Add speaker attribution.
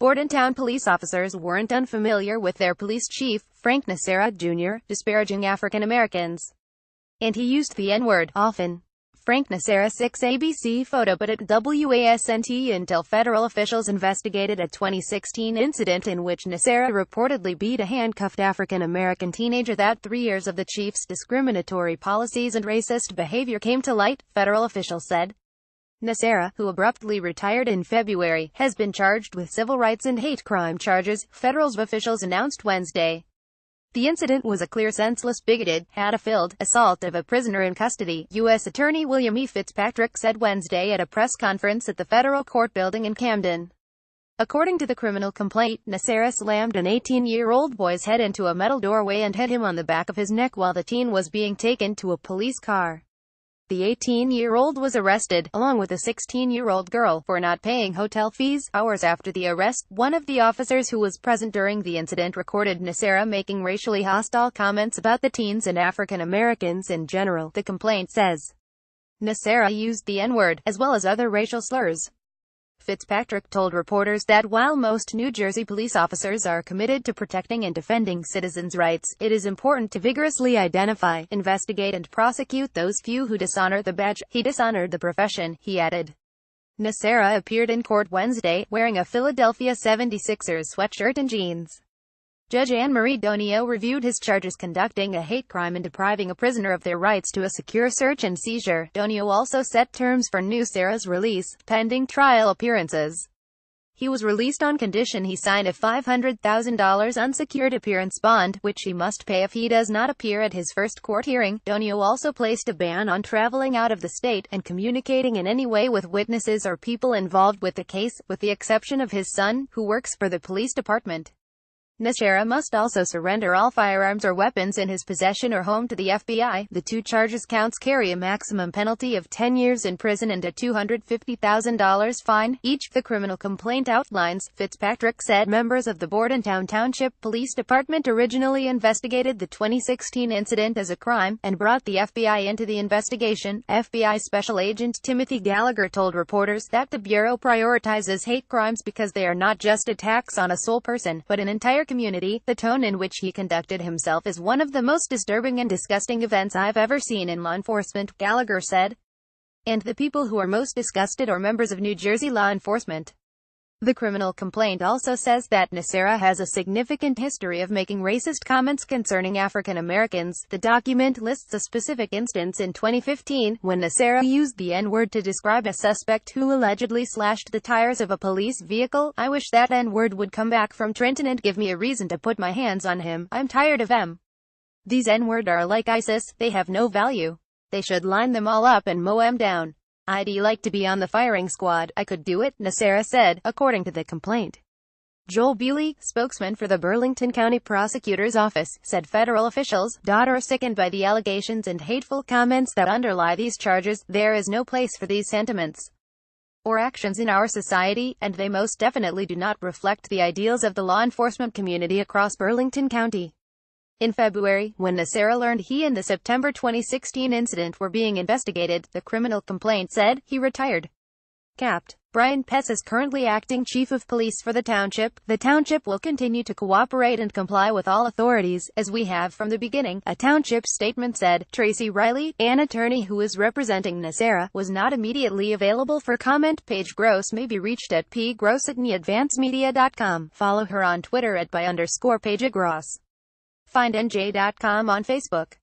Speaker 1: Bordentown police officers weren't unfamiliar with their police chief, Frank Nacera, Jr., disparaging African Americans. And he used the N-word often. Frank Nacera 6 ABC photo but at WASNT until federal officials investigated a 2016 incident in which Nacera reportedly beat a handcuffed African-American teenager. That 3 years of the chief's discriminatory policies and racist behavior came to light, federal officials said. Nacera, who abruptly retired in February, has been charged with civil rights and hate crime charges, federal officials announced Wednesday. The incident was a clear senseless, bigoted, hate-filled assault of a prisoner in custody, U.S. Attorney William E. Fitzpatrick said Wednesday at a press conference at the federal court building in Camden. According to the criminal complaint, Nacera slammed an 18-year-old boy's head into a metal doorway and hit him on the back of his neck while the teen was being taken to a police car. The 18-year-old was arrested, along with a 16-year-old girl, for not paying hotel fees. Hours after the arrest, one of the officers who was present during the incident recorded Nacera making racially hostile comments about the teens and African Americans in general, the complaint says. Nacera used the N-word, as well as other racial slurs. Fitzpatrick told reporters that while most New Jersey police officers are committed to protecting and defending citizens' rights, it is important to vigorously identify, investigate and prosecute those few who dishonor the badge. He dishonored the profession, he added. Nacera appeared in court Wednesday, wearing a Philadelphia 76ers sweatshirt and jeans. Judge Anne-Marie Donio reviewed his charges conducting a hate crime and depriving a prisoner of their rights to a secure search and seizure. Donio also set terms for Nacera's release, pending trial appearances. He was released on condition he signed a $500,000 unsecured appearance bond, which he must pay if he does not appear at his first court hearing. Donio also placed a ban on traveling out of the state and communicating in any way with witnesses or people involved with the case, with the exception of his son, who works for the police department. Nacera must also surrender all firearms or weapons in his possession or home to the FBI. The two charges counts carry a maximum penalty of 10 years in prison and a $250,000 fine, each, the criminal complaint outlines. Fitzpatrick said members of the Bordentown Township Police Department originally investigated the 2016 incident as a crime, and brought the FBI into the investigation. FBI Special Agent Timothy Gallagher told reporters that the Bureau prioritizes hate crimes because they are not just attacks on a sole person, but an entire community. The tone in which he conducted himself is one of the most disturbing and disgusting events I've ever seen in law enforcement, Gallagher said. And the people who are most disgusted are members of New Jersey law enforcement. The criminal complaint also says that Nacera has a significant history of making racist comments concerning African Americans. The document lists a specific instance in 2015, when Nacera used the N-word to describe a suspect who allegedly slashed the tires of a police vehicle. "I wish that N-word would come back from Trenton and give me a reason to put my hands on him. I'm tired of them. These N-word are like ISIS, they have no value. They should line them all up and mow them down. I'd like to be on the firing squad. I could do it," Nacera said, according to the complaint. Joel Bewley, spokesman for the Burlington County Prosecutor's Office, said federal officials are sickened by the allegations and hateful comments that underlie these charges. There is no place for these sentiments or actions in our society, and they most definitely do not reflect the ideals of the law enforcement community across Burlington County. In February, when Nacera learned he and the September 2016 incident were being investigated, the criminal complaint said, he retired. Capt. Brian Pess is currently acting chief of police for the township. "The township will continue to cooperate and comply with all authorities, as we have from the beginning," a township statement said. Tracy Riley, an attorney who is representing Nacera, was not immediately available for comment. Paige Gross may be reached at pgross@neadvancemedia.com. Follow her on Twitter at @by_Paige Gross. Find NJ.com on Facebook.